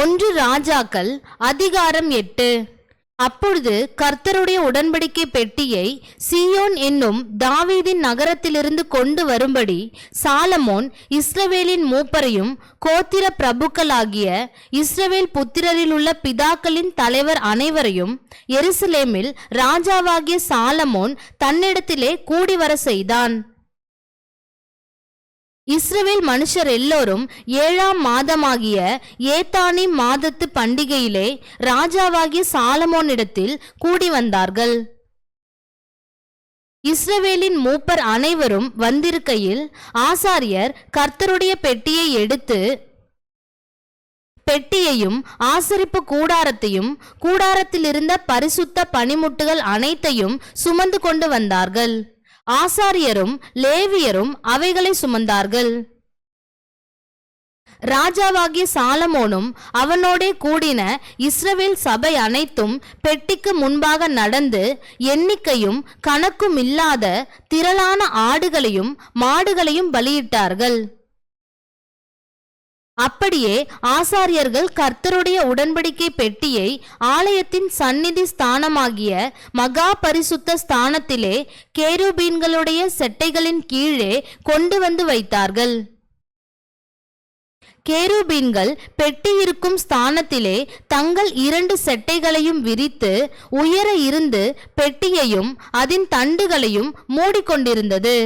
1 ராஜாக்கள் அதிகாரம் 8. அப்பொழுது கர்த்தருடைய உடன்படிக்கை பெட்டியை சீயோன் என்னும் தாவீதின் நகரத்திலிருந்து கொண்டு வரும்படி சாலமோன் இஸ்ரவேலின் மூப்பரையும் கோத்திர பிரபுக்களாகிய இஸ்ரவேல் புத்திரரில் உள்ள பிதாக்களின் தலைவர் அனைவரையும் எருசலேமில் ராஜாவாகிய சாலமோன் தன்னிடத்திலே கூடி வர செய்தான். இஸ்ரவேல் மனுஷர் எல்லோரும் 7ஆம் மாதமாகிய ஏத்தானிம் மாதத்து பண்டிகையிலே ராஜாவாகிய சாலமோனிடத்தில் கூடி வந்தார்கள். இஸ்ரவேலின் மூப்பர் அனைவரும் வந்திருக்கையில் ஆசாரியர் கர்த்தருடைய பெட்டியை எடுத்து பெட்டியையும் ஆசரிப்பு கூடாரத்தையும் கூடாரத்திலிருந்த பரிசுத்த பணிமுட்டுகள் அனைத்தையும் சுமந்து கொண்டு வந்தார்கள். ஆசாரியரும் லேவியரும் அவைகளை சுமந்தார்கள். ராஜாவாகிய சாலமோனும் அவனோடே கூடின இஸ்ரவேல் சபை அனைத்தும் பெட்டிக்கு முன்பாக நடந்து எண்ணிக்கையும் கணக்கும் இல்லாத திரளான ஆடுகளையும் மாடுகளையும் பலியிட்டார்கள். அப்படியே ஆசாரியர்கள் கர்த்தருடைய உடன்படிக்கை பெட்டியை ஆலயத்தின் சந்நிதி ஸ்தானமாகிய மகா பரிசுத்த ஸ்தானத்திலே கேருபீன்களுடைய செட்டைகளின் கீழே கொண்டு வந்து வைத்தார்கள். கேருபீன்கள் பெட்டி இருக்கும் ஸ்தானத்திலே தங்கள் 2 செட்டைகளையும் விரித்து உயர இருந்து பெட்டியையும் அதன் தண்டுகளையும் மூடிக்கொண்டிருந்தது.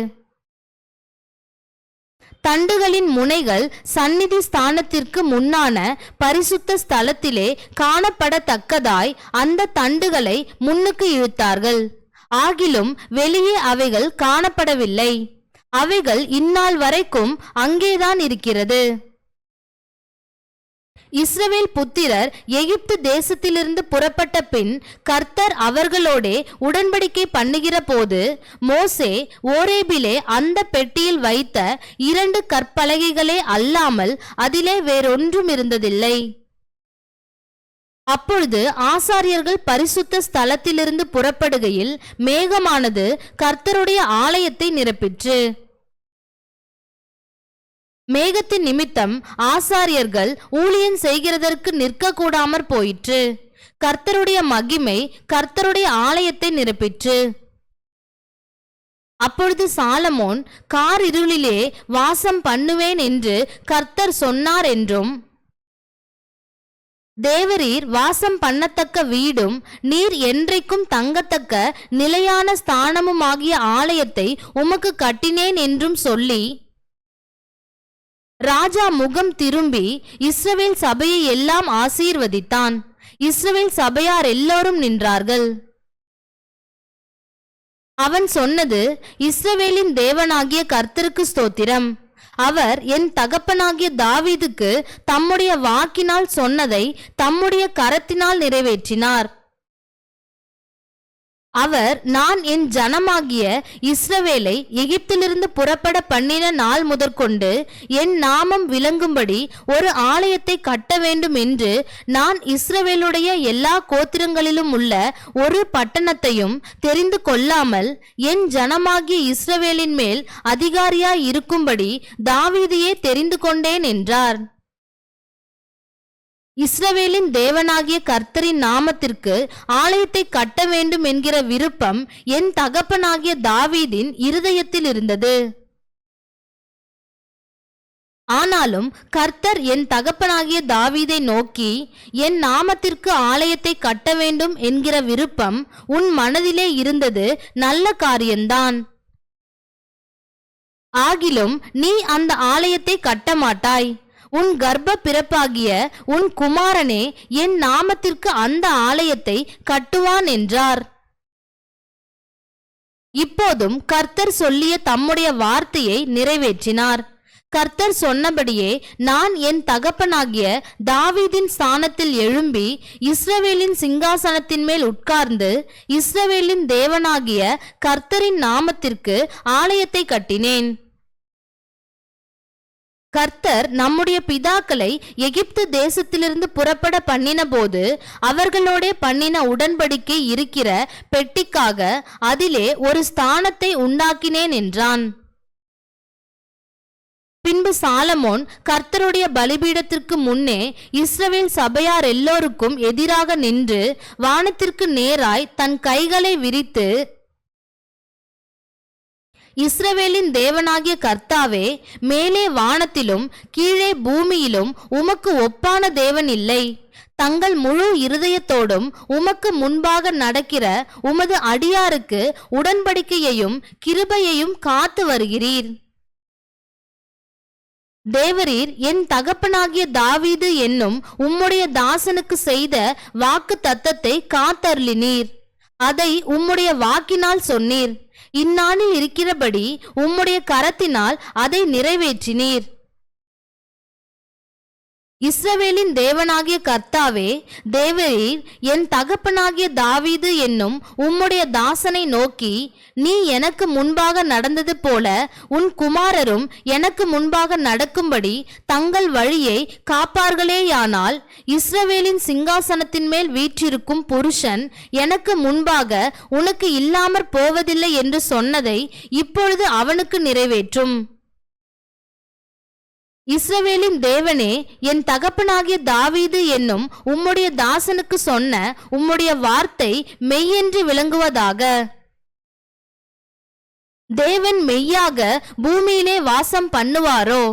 தண்டுகளின் முனைகள் சந்நிதி ஸ்தானத்திற்கு முன்னான பரிசுத்த ஸ்தலத்திலே காணப்படத்தக்கதாய் அந்த தண்டுகளை முன்னுக்கு இழுத்தார்கள். ஆகிலும் வெளியே அவைகள் காணப்படவில்லை. அவைகள் இந்நாள் வரைக்கும் அங்கேதான் இருக்கிறது. இஸ்ரவேல் புத்திரர் எகிப்து தேசத்திலிருந்து புறப்பட்ட பின் கர்த்தர் அவர்களோடே உடன்படிக்கை பண்ணுகிற போது மோசே ஓரேபிலே அந்த பெட்டியில் வைத்த 2 கற்பலகைகளே அல்லாமல் அதிலே வேறொன்றும் இருந்ததில்லை. அப்பொழுது ஆசாரியர்கள் பரிசுத்த ஸ்தலத்திலிருந்து புறப்படுகையில் மேகமானது கர்த்தருடைய ஆலயத்தை நிரப்பிற்று. மேகத்தின் நிமித்தம் ஆசாரியர்கள் ஊழியம் செய்கிறதற்கு நிற்கக்கூடாமற் போயிற்று. கர்த்தருடைய மகிமை கர்த்தருடைய ஆலயத்தை நிரப்பிற்று. அப்பொழுது சாலமோன் காரிருளிலே வாசம் பண்ணுவேன் என்று கர்த்தர் சொன்னார் என்றும், தேவரீர் வாசம் பண்ணத்தக்க வீடும் நீர் என்றைக்கும் தங்கத்தக்க நிலையான ஸ்தானமுமாகிய ஆலயத்தை உமக்கு கட்டினேன் என்றும் சொல்லி ராஜா முகம் திரும்பி இஸ்ரவேல் சபையை எல்லாம் ஆசீர்வதித்தான். இஸ்ரவேல் சபையார் எல்லோரும் நின்றார்கள். அவன் சொன்னது, இஸ்ரவேலின் தேவனாகிய கர்த்தருக்கு ஸ்தோத்திரம். அவர் என் தகப்பனாகிய தாவீதுக்கு தம்முடைய வாக்கினால் சொன்னதை தம்முடைய கரத்தினால் நிறைவேற்றினார். அவர் நான் என் ஜனமாகிய இஸ்ரவேலை எகிப்திலிருந்து புறப்பட பண்ணின நாள் முதற்கொண்டு என் நாமம் விளங்கும்படி ஒரு ஆலயத்தை கட்ட வேண்டும் என்று நான் இஸ்ரவேலுடைய எல்லா கோத்திரங்களிலும் உள்ள ஒரு பட்டணத்தையும் தெரிந்து கொள்ளாமல் என் ஜனமாகிய இஸ்ரவேலின் மேல் அதிகாரியாய் இருக்கும்படி தாவீதையே தெரிந்து கொண்டேன் என்றார். இஸ்ரவேலின் தேவனாகிய கர்த்தரின் நாமத்திற்கு ஆலயத்தை கட்ட வேண்டும் என்கிற விருப்பம் என் தகப்பனாகிய தாவீதின் இருதயத்தில் இருந்தது. ஆனாலும் கர்த்தர் என் தகப்பனாகிய தாவீதை நோக்கி, என் நாமத்திற்கு ஆலயத்தை கட்ட வேண்டும் என்கிற விருப்பம் உன் மனதிலே இருந்தது நல்ல காரியம்தான். ஆகிலும் நீ அந்த ஆலயத்தை கட்ட மாட்டாய். உன் கர்ப்ப பிறப்பாகிய உன் குமாரனே என் நாமத்திற்கு அந்த ஆலயத்தை கட்டுவான் என்றார். இப்போதும் கர்த்தர் சொல்லிய தம்முடைய வார்த்தையை நிறைவேற்றினார். கர்த்தர் சொன்னபடியே நான் என் தகப்பனாகிய தாவீதின் ஸ்தானத்தில் எழும்பி இஸ்ரவேலின் சிங்காசனத்தின் மேல் உட்கார்ந்து இஸ்ரவேலின் தேவனாகிய கர்த்தரின் நாமத்திற்கு ஆலயத்தை கட்டினேன். கர்த்தர் நம்முடைய பிதாக்களை எகிப்து தேசத்திலிருந்து புறப்பட பண்ணின போது அவர்களோடே பண்ணின உடன்படிக்கை இருக்கிற பெட்டிக்காக அதிலே ஒரு ஸ்தானத்தை உண்டாக்கினேன் என்றான். பின்பு சாலமோன் கர்த்தருடைய பலிபீடத்திற்கு முன்னே இஸ்ரவேல் சபையார் எல்லோருக்கும் எதிராக நின்று வானத்திற்கு நேராய் தன் கைகளை விரித்து, இஸ்ரவேலின் தேவனாகிய கர்த்தாவே, மேலே வானத்திலும் கீழே பூமியிலும் உமக்கு ஒப்பான தேவன் இல்லை. தங்கள் முழு இருதயத்தோடும் உமக்கு முன்பாக நடக்கிற உமது அடியாருக்கு உடன்படிக்கையையும் கிருபையையும் காத்து வருகிறீர். தேவரீர் என் தகப்பனாகிய தாவீது என்னும் உம்முடைய தாசனுக்கு செய்த வாக்கு தத்தத்தை காத்தருளினீர். அதை உம்முடைய வாக்கினால் சொன்னீர். இந்நாளில் இருக்கிறபடி உம்முடைய கரத்தினால் அதை நிறைவேற்றினீர். இஸ்ரவேலின் தேவனாகிய கர்த்தாவே, தேவரீர் என் தகப்பனாகிய தாவீது என்னும் உம்முடைய தாசனை நோக்கி, நீ எனக்கு முன்பாக நடந்தது போல உன் குமாரரும் எனக்கு முன்பாக நடக்கும்படி தங்கள் வழியை காப்பார்களேயானால், இஸ்ரவேலின் சிங்காசனத்தின் மேல் வீற்றிருக்கும் புருஷன் எனக்கு முன்பாக உனக்கு இல்லாமற் போவதில்லை என்று சொன்னதை இப்பொழுது அவனுக்கு நிறைவேற்றும். இஸ்ரவேலின் தேவனே, என் தகப்பனாகிய தாவீது என்னும் உம்முடைய தாசனுக்கு சொன்ன உம்முடைய வார்த்தை மெய்யென்று விளங்குவதாக. தேவன் மெய்யாக பூமியிலே வாசம் பண்ணுவாரோ?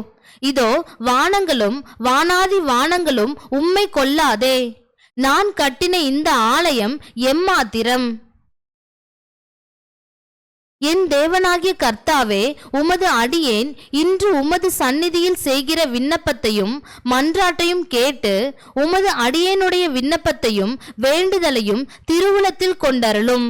இதோ வானங்களும் வானாதி வானங்களும் உம்மை கொள்ளாதே. நான் கட்டின இந்த ஆலயம் எம்மாத்திரம்? என் தேவனாகிய கர்த்தாவே, உமது அடியேன் இன்று உமது சந்நிதியில் செய்கிற விண்ணப்பத்தையும் மன்றாட்டையும் கேட்டு உமது அடியேனுடைய விண்ணப்பத்தையும் வேண்டுதலையும் திருவுளத்தில் கொண்டருளும்.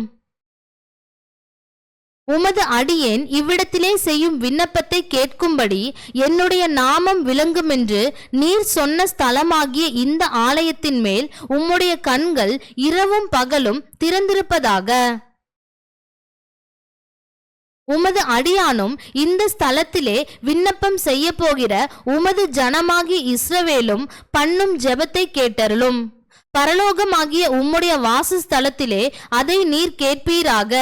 உமது அடியேன் இவ்விடத்திலே செய்யும் விண்ணப்பத்தை கேட்கும்படி என்னுடைய நாமம் விளங்குமென்று நீர் சொன்ன ஸ்தலமாகிய இந்த ஆலயத்தின் மேல் உம்முடைய கண்கள் இரவும் பகலும் திறந்திருப்பதாக. உமது அடியானும் இந்த ஸ்தலத்திலே விண்ணப்பம் செய்ய போகிற உமது ஜனமாகிய இஸ்ரவேலும் பண்ணும் ஜெபத்தை கேட்டருளும். பரலோகமாகிய உம்முடைய வாசஸ்தலத்திலே அதை நீர் கேட்பீராக,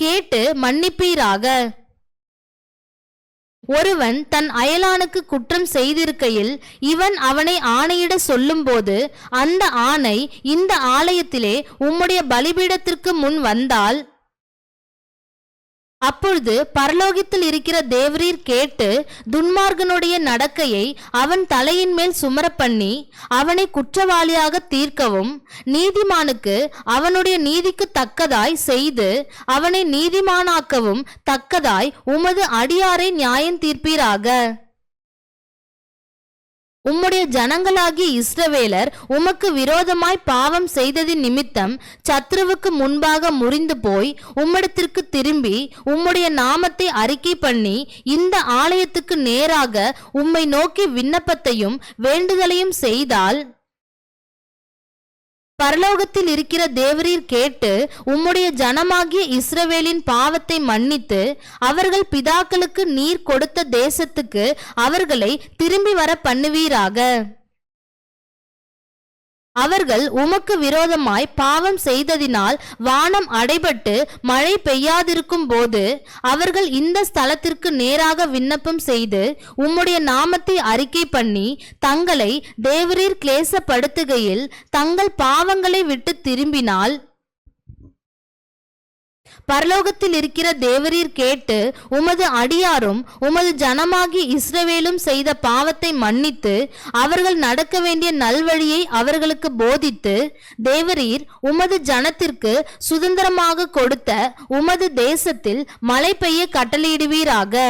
கேட்டு மன்னிப்பீராக. ஒருவன் தன் அயலானுக்கு குற்றம் செய்திருக்கையில் இவன் அவனை ஆணையிட சொல்லும்போது அந்த ஆணை இந்த ஆலயத்திலே உம்முடைய பலிபீடத்திற்கு முன் வந்தால், அப்பொழுது பரலோகத்தில் இருக்கிற தேவரீர் கேட்டு துன்மார்கனுடைய நடக்கையை அவன் தலையின் மேல் சுமர பண்ணி அவனை குற்றவாளியாக தீர்க்கவும், நீதிமானுக்கு அவனுடைய நீதிக்கு தக்கதாய் செய்து அவனை நீதிமானாக்கவும் தக்கதாய் உமது அடியாரை நியாயம் தீர்ப்பீராக. உம்முடைய ஜனங்களாகிய இஸ்ரவேலர் உமக்கு விரோதமாய் பாவம் செய்ததின் நிமித்தம் சத்ருவுக்கு முன்பாக முறிந்து போய் உம்மிடத்திற்கு திரும்பி உம்முடைய நாமத்தை அறிக்கை பண்ணி இந்த ஆலயத்துக்கு நேராக உம்மை நோக்கி விண்ணப்பத்தையும் வேண்டுதலையும் செய்தால், பரலோகத்தில் இருக்கிற தேவரீர் கேட்டு உம்முடைய ஜனமாகிய இஸ்ரவேலின் பாவத்தை மன்னித்து அவர்கள் பிதாக்களுக்கு நீர் கொடுத்த தேசத்துக்கு அவர்களை திரும்பி வர பண்ணுவீராக. அவர்கள் உமக்கு விரோதமாய் பாவம் செய்ததினால் வானம் அடைபட்டு மழை பெய்யாதிருக்கும் போது அவர்கள் இந்த ஸ்தலத்திற்கு நேராக விண்ணப்பம் செய்து உம்முடைய நாமத்தை அறிக்கை பண்ணி தங்களை தேவரீர் கிளேசப்படுத்துகையில் தங்கள் பாவங்களை விட்டு திரும்பினால், பரலோகத்தில் இருக்கிற தேவரீர் கேட்டு உமது அடியாரும் உமது ஜனமாகிய இஸ்ரவேலும் செய்த பாவத்தை மன்னித்து அவர்கள் நடக்க வேண்டிய நல்வழியை அவர்களுக்கு போதித்து தேவரீர் உமது ஜனத்திற்கு சுதந்திரமாக கொடுத்த உமது தேசத்தில் மழை பெய்ய கட்டளையிடுவீராக.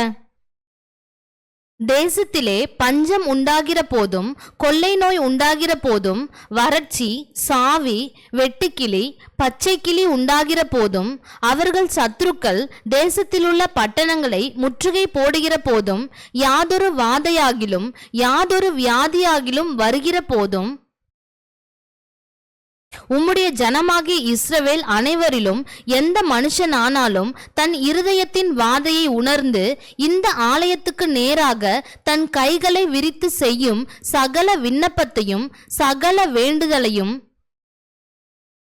தேசத்திலே பஞ்சம் உண்டாகிற போதும் கொள்ளை நோய் உண்டாகிற போதும் வறட்சி, சாவி, வெட்டுக்கிளி, பச்சைக்கிளி உண்டாகிற போதும் அவர்கள் சத்துருக்கள் தேசத்திலுள்ள பட்டணங்களை முற்றுகை போடுகிற போதும் யாதொரு வாதையாகிலும் யாதொரு வியாதியாகிலும் வருகிற போதும் உம்முடைய ஜனமாகிய இஸ்ரவேல் அனைவரிலும் எந்த மனுஷனானாலும் தன் இருதயத்தின் வாதையை உணர்ந்து இந்த ஆலயத்துக்கு நேராக தன் கைகளை விரித்து செய்யும் சகல விண்ணப்பத்தையும் சகல வேண்டுதலையும்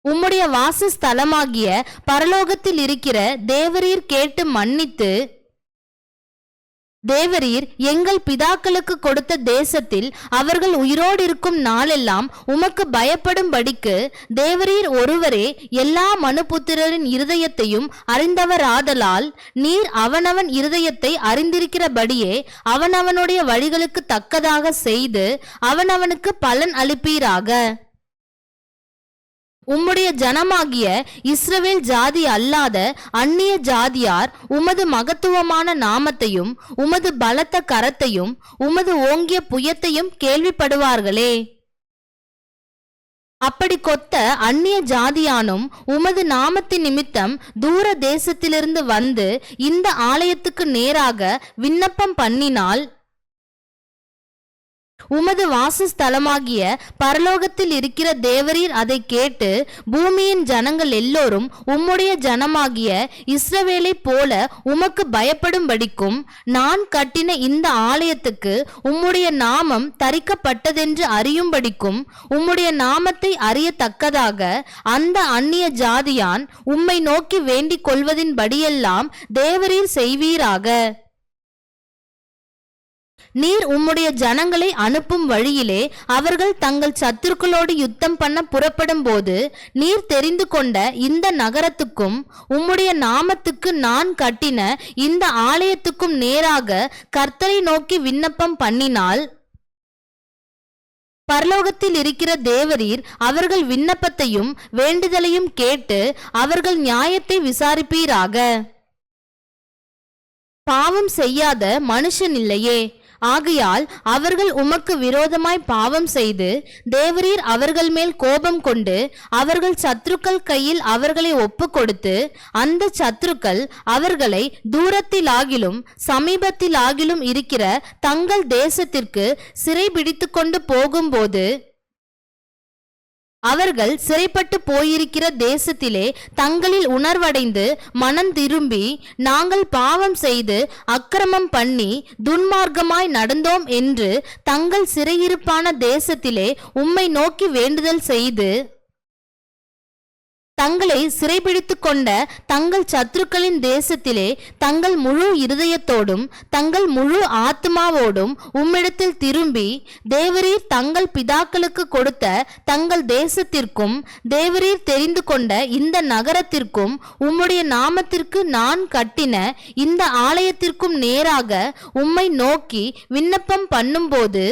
உம்முடைய வாசஸ்தலமாகிய பரலோகத்தில் இருக்கிற தேவரீர் கேட்டு மன்னித்து தேவரீர் எங்கள் பிதாக்களுக்கு கொடுத்த தேசத்தில் அவர்கள் உயிரோடு இருக்கும் நாளெல்லாம் உமக்கு பயப்படும்படிக்கு தேவரீர் ஒருவரே எல்லா மனுபுத்திரரின் இருதயத்தையும் அறிந்தவராதலால் நீர் அவனவன் இருதயத்தை அறிந்திருக்கிறபடியே அவனவனுடைய வழிகளுக்கு தக்கதாக செய்து அவனவனுக்கு பலன் அளிப்பீராக. உம்முடைய ஜனமாகிய இஸ்ரவேல் ஜாதி அல்லாத அந்நிய ஜாதியார் உமது மகத்துவமான நாமத்தையும் உமது பலத்த கரத்தையும் உமது ஓங்கிய புயத்தையும் கேள்விப்படுவார்களே. அப்படி கொத்த அந்நிய ஜாதியானும் உமது நாமத்தின் நிமித்தம் தூர தேசத்திலிருந்து வந்து இந்த ஆலயத்துக்கு நேராக விண்ணப்பம் பண்ணினால் உமது வாசஸ்தலமாகிய பரலோகத்தில் இருக்கிற தேவரீர் அதை கேட்டு பூமியின் ஜனங்கள் எல்லோரும் உம்முடைய ஜனமாகிய இஸ்ரவேலைப் போல உமக்கு பயப்படும்படிக்கும் நான் கட்டின இந்த ஆலயத்துக்கு உம்முடைய நாமம் தரிக்கப்பட்டதென்று அறியும்படிக்கும் உம்முடைய நாமத்தை அறியத்தக்கதாக அந்த அந்நிய ஜாதியான் உம்மை நோக்கி வேண்டிக் கொள்வதின்படியெல்லாம் தேவரீர் செய்வீராக. நீர் உம்முடைய ஜனங்களை அனுப்பும் வழியிலே அவர்கள் தங்கள் சத்துருக்களோடு யுத்தம் பண்ண புறப்படும் போது நீர் தெரிந்து கொண்ட இந்த நகரத்துக்கும் உம்முடைய நாமத்துக்கு நான் கட்டின இந்த ஆலயத்துக்கும் நேராக கர்த்தரை நோக்கி விண்ணப்பம் பண்ணினால் பரலோகத்தில் இருக்கிற தேவரீர் அவர்கள் விண்ணப்பத்தையும் வேண்டுதலையும் கேட்டு அவர்கள் நியாயத்தை விசாரிப்பீராக. பாவம் செய்யாத மனுஷன் இல்லையே, ஆகையால் அவர்கள் உமக்கு விரோதமாய் பாவம் செய்து தேவரீர் அவர்கள் மேல் கோபம் கொண்டு அவர்கள் சத்துருக்கள் கையில் அவர்களை ஒப்பு கொடுத்து அந்த சத்துருக்கள் அவர்களை தூரத்திலாகிலும் சமீபத்திலாகிலும் இருக்கிற தங்கள் தேசத்திற்கு சிறைபிடித்து கொண்டு போகும்போது அவர்கள் சிறைப்பட்டு போயிருக்கிற தேசத்திலே தங்களில் உணர்வடைந்து மனம் திரும்பி நாங்கள் பாவம் செய்து அக்கிரமம் பண்ணி துன்மார்க்கமாய் நடந்தோம் என்று தங்கள் சிறையிருப்பான தேசத்திலே உம்மை நோக்கி வேண்டுதல் செய்து தங்களை சிறைபிடித்து கொண்ட தங்கள் சத்துருக்களின் தேசத்திலே தங்கள் முழு இருதயத்தோடும் தங்கள் முழு ஆத்மாவோடும் உம்மிடத்தில் திரும்பி தேவரீர் தங்கள் பிதாக்களுக்கு கொடுத்த தங்கள் தேசத்திற்கும் தேவரீர் தெரிந்து கொண்ட இந்த நகரத்திற்கும் உம்முடைய நாமத்திற்கு நான் கட்டின இந்த ஆலயத்திற்கும் நேராக உம்மை நோக்கி விண்ணப்பம் பண்ணும்போது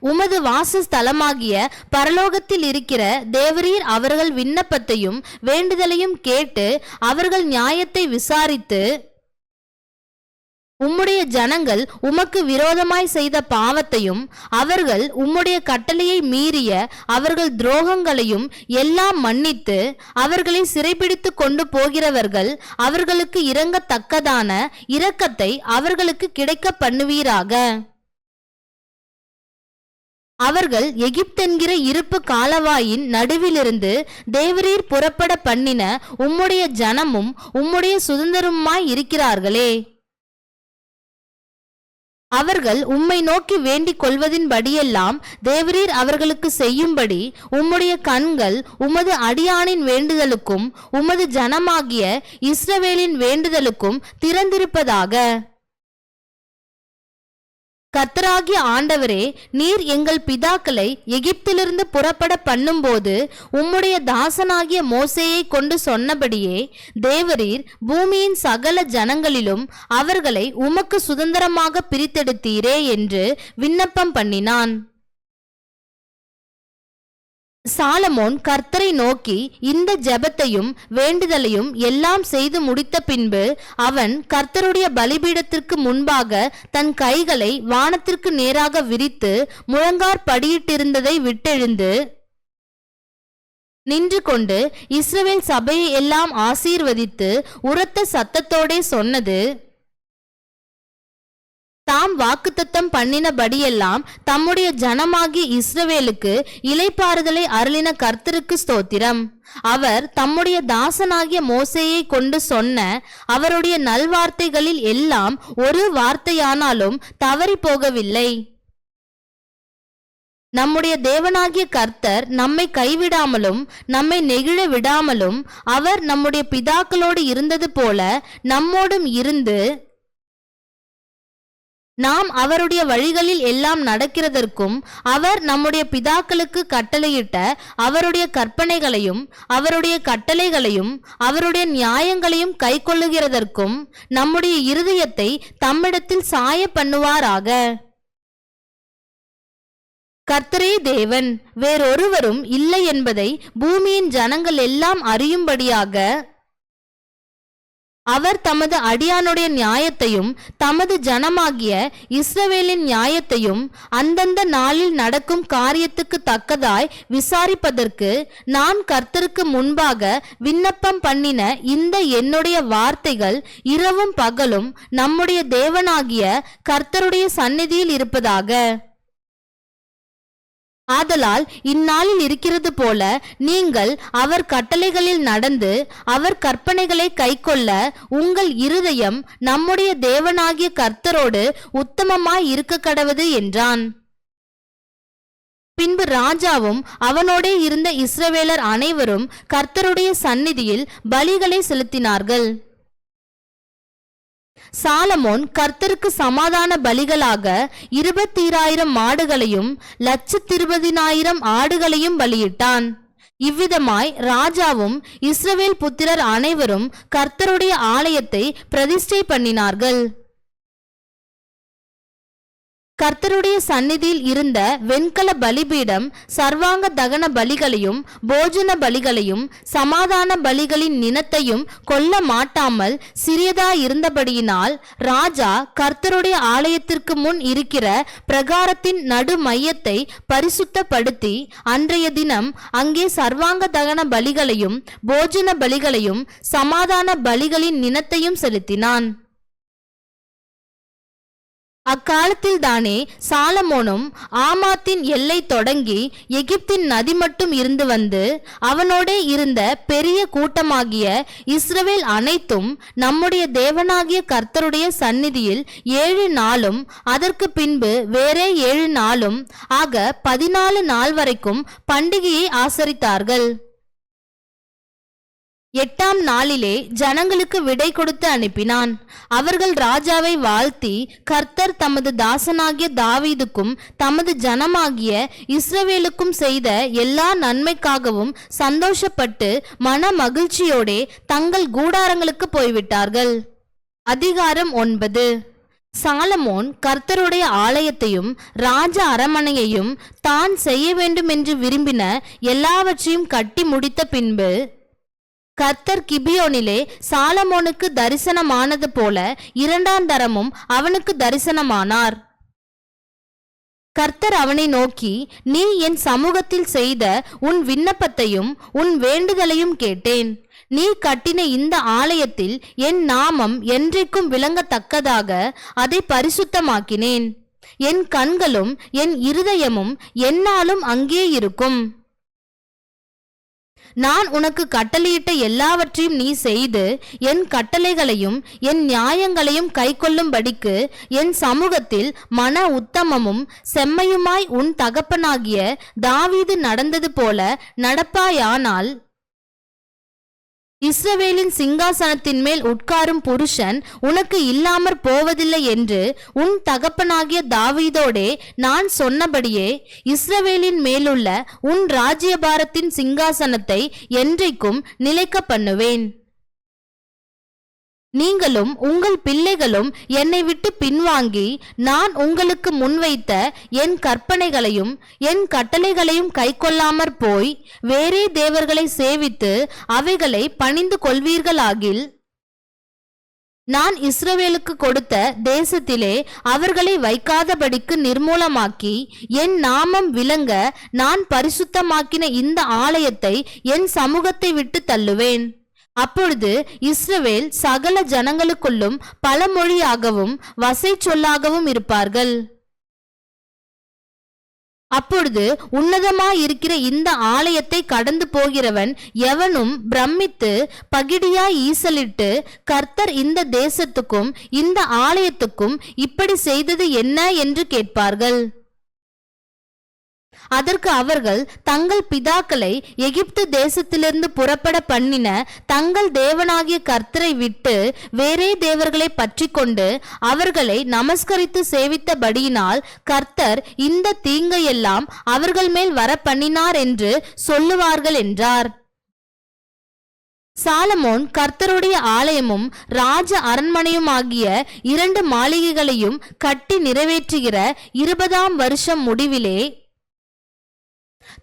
உமது வாசஸ்தலமாகிய பரலோகத்தில் இருக்கிற தேவரீர் அவர்கள் விண்ணப்பத்தையும் வேண்டுதலையும் கேட்டு அவர்கள் நியாயத்தை விசாரித்து உம்முடைய ஜனங்கள் உமக்கு விரோதமாய் செய்த பாவத்தையும் அவர்கள் உம்முடைய கட்டளையை மீறிய அவர்கள் துரோகங்களையும் எல்லாம் மன்னித்து அவர்களை சிறைபிடித்து கொண்டு போகிறவர்கள் அவர்களுக்கு இரங்கத்தக்கதான இரக்கத்தை அவர்களுக்கு கிடைக்க பண்ணுவீராக. அவர்கள் எகிப்தென்கிற இருப்பு காலவாயின் நடுவிலிருந்து தேவரீர் புறப்பட பண்ணின உம்முடைய ஜனமும் உம்முடைய சுதந்திரமாய் இருக்கிறார்களே. அவர்கள் உம்மை நோக்கி வேண்டிக் கொள்வதின்படியெல்லாம் தேவரீர் அவர்களுக்கு செய்யும்படி உம்முடைய கண்கள் உமது அடியானின் வேண்டுதலுக்கும் உமது ஜனமாகிய இஸ்ரவேலின் வேண்டுதலுக்கும் திறந்திருப்பதாக. கர்த்தராகிய ஆண்டவரே, நீர் எங்கள் பிதாக்களை எகிப்திலிருந்து புறப்பட பண்ணும்போது உம்முடைய தாசனாகிய மோசேயை கொண்டு சொன்னபடியே தேவரீர் பூமியின் சகல ஜனங்களிலும் அவர்களை உமக்கு சுதந்திரமாக பிரித்தெடுத்தீரே என்று விண்ணப்பம் பண்ணினான். சாலமோன் கர்த்தரை நோக்கி இந்த ஜெபத்தையும் வேண்டுதலையும் எல்லாம் செய்து முடித்த பின்பு அவன் கர்த்தருடைய பலிபீடத்திற்கு முன்பாக தன் கைகளை வானத்திற்கு நேராக விரித்து முழங்காற்படியிட்டிருந்ததை விட்டெழுந்து நின்று கொண்டு இஸ்ரவேல் சபையை எல்லாம் ஆசீர்வதித்து உரத்த சத்தத்தோடே சொன்னது, தாம் வாக்குத்தத்தம் பண்ணினபடியெல்லாம் தம்முடைய ஜனமாகிய இஸ்ரவேலுக்கு இளைப்பாறுதலை அருளின கர்த்தருக்கு ஸ்தோத்திரம். அவர் தம்முடைய தாசனாகிய மோசேயை கொண்டு சொன்ன அவருடைய நல்வார்த்தைகளில் எல்லாம் ஒரு வார்த்தையானாலும் தவறி போகவில்லை. நம்முடைய தேவனாகிய கர்த்தர் நம்மை கைவிடாமலும் நம்மை நெகிழ விடாமலும் அவர் நம்முடைய பிதாக்களோடு இருந்தது போல நம்மோடும் இருந்து நாம் அவருடைய வழிகளில் எல்லாம் நடக்கிறதற்கும் அவர் நம்முடைய பிதாக்களுக்கு கட்டளையிட்ட அவருடைய கற்பனைகளையும் அவருடைய கட்டளைகளையும் அவருடைய நியாயங்களையும் கைக்கொள்ளுகிறதற்கும் நம்முடைய இருதயத்தை தம்மிடத்தில் சாய பண்ணுவாராக. கர்த்தரே தேவன், வேறொருவரும் இல்லை என்பதை பூமியின் ஜனங்கள் எல்லாம் அறியும்படியாக அவர் தமது அடியானுடைய நியாயத்தையும் தமது ஜனமாகிய இஸ்ரவேலின் நியாயத்தையும் அந்தந்த நாளில் நடக்கும் காரியத்துக்கு தக்கதாய் விசாரிப்பதற்கு நான் கர்த்தருக்கு முன்பாக விண்ணப்பம் பண்ணின இந்த என்னுடைய வார்த்தைகள் இரவும் பகலும் நம்முடைய தேவனாகிய கர்த்தருடைய சந்நிதியில் இருப்பதாக. ஆதலால் இந்நாளில் இருக்கிறது போல நீங்கள் அவர் கட்டளைகளில் நடந்து அவர் கற்பனைகளை கைக்கொள்ள உங்கள் இருதயம் நம்முடைய தேவனாகிய கர்த்தரோடு உத்தமமாய் இருக்க கடவது என்றான். பின்பு ராஜாவும் அவனோடே இருந்த இஸ்ரவேலர் அனைவரும் கர்த்தருடைய சந்நிதியில் பலிகளை செலுத்தினார்கள். சாலமோன் கர்த்தருக்கு சமாதான பலிகளாக 22,000 மாடுகளையும் 120,000 ஆடுகளையும் பலியிட்டான். இவ்விதமாய் ராஜாவும் இஸ்ரவேல் புத்திரர் அனைவரும் கர்த்தருடைய ஆலயத்தை பிரதிஷ்டை பண்ணினார்கள். கர்த்தருடைய சந்நிதியில் இருந்த வெண்கல பலிபீடம் சர்வாங்க தகன பலிகளையும் போஜன பலிகளையும் சமாதான பலிகளின் நினத்தையும் கொல்ல மாட்டாமல் சிறியதாயிருந்தபடியினால் ராஜா கர்த்தருடைய ஆலயத்திற்கு முன் இருக்கிற பிரகாரத்தின் நடு மையத்தை பரிசுத்தப்படுத்தி அன்றைய தினம் அங்கே சர்வாங்க தகன பலிகளையும் போஜன பலிகளையும் சமாதான பலிகளின் நினத்தையும் செலுத்தினான். அக்காலத்தில் தானே சாலமோனும் ஆமாத்தின் எல்லை தொடங்கி எகிப்தின் நதி மட்டும் இருந்து வந்து அவனோடே இருந்த பெரிய கூட்டமாகிய இஸ்ரவேல் அனைத்தும் நம்முடைய தேவனாகிய கர்த்தருடைய சந்நிதியில் 7 நாளும் அதற்கு பின்பு வேறே 7 நாளும் ஆக 14 நாள் வரைக்கும் பண்டிகையை ஆசரித்தார்கள். 8ஆம் நாளிலே ஜனங்களுக்கு விடை கொடுத்து அனுப்பினான். அவர்கள் ராஜாவை வாழ்த்தி கர்த்தர் தமது தாசனாகிய தாவீதுக்கும் தமது ஜனமாகிய இஸ்ரவேலுக்கும் செய்த எல்லா நன்மைக்காகவும் சந்தோஷப்பட்டு மன மகிழ்ச்சியோடே தங்கள் கூடாரங்களுக்கு போய்விட்டார்கள். அதிகாரம் 9. சாலமோன் கர்த்தருடைய ஆலயத்தையும் ராஜ அரமனையையும் தான் செய்ய வேண்டும் என்று விரும்பின எல்லாவற்றையும் கட்டி முடித்த பின்பு கர்த்தர் கிபியோனிலே சாலமோனுக்கு தரிசனமானது போல 2ஆம் தரமும் அவனுக்கு தரிசனமானார். கர்த்தர் அவனை நோக்கி, நீ என் சமூகத்தில் செய்த உன் விண்ணப்பத்தையும் உன் வேண்டுதலையும் கேட்டேன். நீ கட்டின இந்த ஆலயத்தில் என் நாமம் என்றைக்கும் விளங்கத்தக்கதாக அதை பரிசுத்தமாக்கினேன். என் கண்களும் என் இருதயமும் எந்நாளும் அங்கே இருக்கும். நான் உனக்கு கட்டளையிட்ட எல்லாவற்றையும் நீ செய்து என் கட்டளைகளையும் என் நியாயங்களையும் கைக்கொள்ளும்படிக்கு என் சமூகத்தில் மன உத்தமமும் செம்மையுமாய் உன் தகப்பனாகிய தாவீது நடந்தது போல நடப்பாயானால் இஸ்ரவேலின் சிங்காசனத்தின் மேல் உட்காரும் புருஷன் உனக்கு இல்லாமற் போவதில்லை என்று உன் தகப்பனாகிய தாவீதோடே நான் சொன்னபடியே இஸ்ரவேலின் மேலுள்ள உன் ராஜ்யபாரத்தின் சிங்காசனத்தை என்றைக்கும் நிலைக்க பண்ணுவேன். நீங்களும் உங்கள் பிள்ளைகளும் என்னை விட்டு பின்வாங்கி நான் உங்களுக்கு முன்வைத்த என் கற்பனைகளையும் என் கட்டளைகளையும் கைக்கொள்ளாமற் போய் வேறே தேவர்களை சேவித்து அவைகளை பணிந்து கொள்வீர்களாகில் நான் இஸ்ரவேலுக்கு கொடுத்த தேசத்திலே அவர்களை வைக்காதபடிக்கு நிர்மூலமாக்கி என் நாமம் விளங்க நான் பரிசுத்தமாக்கின இந்த ஆலயத்தை என் சமூகத்தை விட்டு தள்ளுவேன். அப்பொழுது இஸ்ரவேல் சகல ஜனங்களுக்குள்ளும் பலமொழியாகவும் வசை சொல்லாகவும் இருப்பார்கள். அப்பொழுது உன்னதமாயிருக்கிற இந்த ஆலயத்தை கடந்து போகிறவன் எவனும் பிரமித்து பகிடியாய் ஈசலிட்டு கர்த்தர் இந்த தேசத்துக்கும் இந்த ஆலயத்துக்கும் இப்படி செய்தது என்ன என்று கேட்பார்கள். அதற்கு அவர்கள் தங்கள் பிதாக்களை எகிப்து தேசத்திலிருந்து புறப்பட பண்ணின தங்கள் தேவனாகிய கர்த்தரை விட்டு வேறே தேவர்களை பற்றி கொண்டு அவர்களை நமஸ்கரித்து சேவித்தபடியினால் கர்த்தர் இந்த தீங்கையெல்லாம் அவர்கள் மேல் வர பண்ணினார் என்று சொல்லுவார்கள் என்றார். சாலமோன் கர்த்தருடைய ஆலயமும் ராஜ அரண்மனையுமாகிய 2 மாளிகைகளையும் கட்டி நிறைவேற்றுகிற 20ஆம் வருஷம் முடிவிலே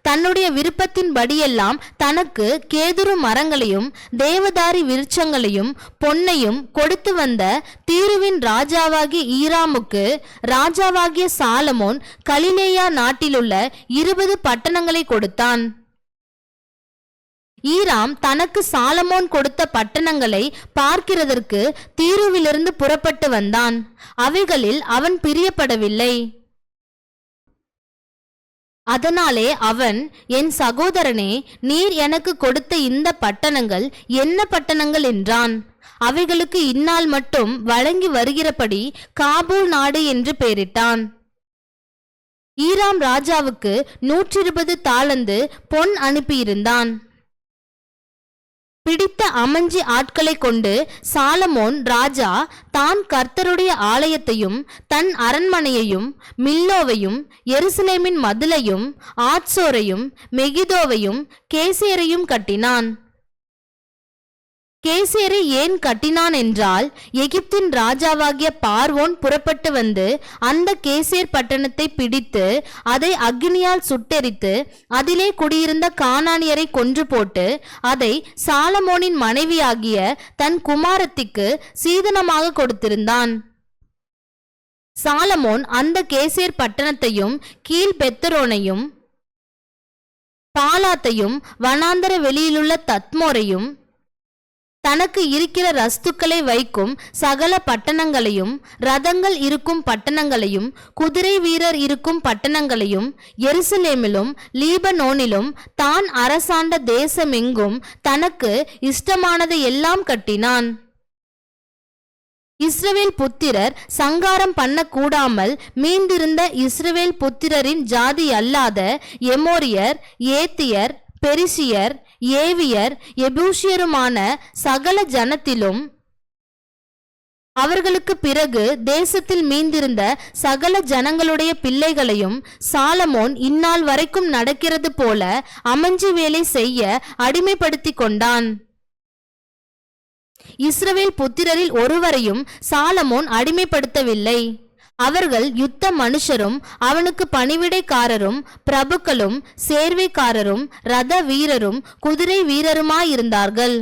தன்னுடைய விருப்பத்தின்படியெல்லாம் தனக்கு கேதுரு மரங்களையும் தேவதாரி விருட்சங்களையும் பொன்னையும் கொடுத்து வந்த தீருவின் ராஜாவாகிய ஈராமுக்கு ராஜாவாகிய சாலமோன் கலிலேயா நாட்டிலுள்ள 20 பட்டணங்களை கொடுத்தான். ஈராம் தனக்கு சாலமோன் கொடுத்த பட்டணங்களை பார்க்கிறதற்கு தீருவிலிருந்து புறப்பட்டு வந்தான். அவைகளில் அவன் பிரியப்படவில்லை. அதனாலே அவன், என் சகோதரனே, நீர் எனக்கு கொடுத்த இந்த பட்டணங்கள் என்ன பட்டணங்கள் என்றான். அவைகளுக்கு இந்நாள் மட்டும் வழங்கி வருகிறபடி காபூல் நாடு என்று பெயரிட்டான். ஈராம் ராஜாவுக்கு 120 தாலந்து பொன் அனுப்பியிருந்தான். பிடித்த அமஞ்சி ஆட்களை கொண்டு சாலமோன் ராஜா தான் கர்த்தருடைய ஆலயத்தையும் தன் அரண்மனையையும் மில்லோவையும் எருசலேமின் மதிலையும் ஆத்சோரையும் மெகிதோவையும் கேசேரையும் கட்டினான். கேசேரை ஏன் கட்டினான் என்றால், எகிப்தின் ராஜாவாகிய பார்வோன் புறப்பட்டு வந்து அந்த கேசேர் பட்டணத்தை பிடித்து அதை அக்னியால் சுட்டெரித்து அதிலே குடியிருந்த கானானியரை கொன்று போட்டு அதை சாலமோனின் மனைவியாகிய தன் குமாரத்திக்கு சீதனமாக கொடுத்திருந்தான். சாலமோன் அந்த கேசேர் பட்டணத்தையும் கீழ் பெத்தரோனையும் பாலாத்தையும் வனாந்தர வெளியிலுள்ள தத்மோரையும் தனக்கு இருக்கிற ரஸ்துக்களை வைக்கும் சகல பட்டணங்களையும் ரதங்கள் இருக்கும் பட்டணங்களையும் குதிரை வீரர் இருக்கும் பட்டணங்களையும் எருசலேமிலும் லீபனோனிலும் தான் அரசாண்ட தேசமெங்கும் தனக்கு இஷ்டமானதை எல்லாம் கட்டினான். இஸ்ரவேல் புத்திரர் சங்காரம் பண்ணக்கூடாமல் மீந்திருந்த இஸ்ரவேல் புத்திரரின் ஜாதி அல்லாத எமோரியர், ஏத்தியர், பெரிசியர், ஏவியர், எபூசியருமான சகல ஜனத்திலும் அவர்களுக்கு பிறகு தேசத்தில் மீந்திருந்த சகல ஜனங்களுடைய பிள்ளைகளையும் சாலமோன் இந்நாள் வரைக்கும் நடக்கிறது போல அமஞ்சி வேலை செய்ய அடிமைப்படுத்தி கொண்டான். இஸ்ரவேல் புத்திரரில் ஒருவரையும் சாலமோன் அடிமைப்படுத்தவில்லை. அவர்கள் யுத்த மனுஷரும் அவனுக்கு பணிவிடைக்காரரும் பிரபுக்களும் சேர்வைக்காரரும் ரத வீரரும் குதிரை வீரருமாயிருந்தார்கள்.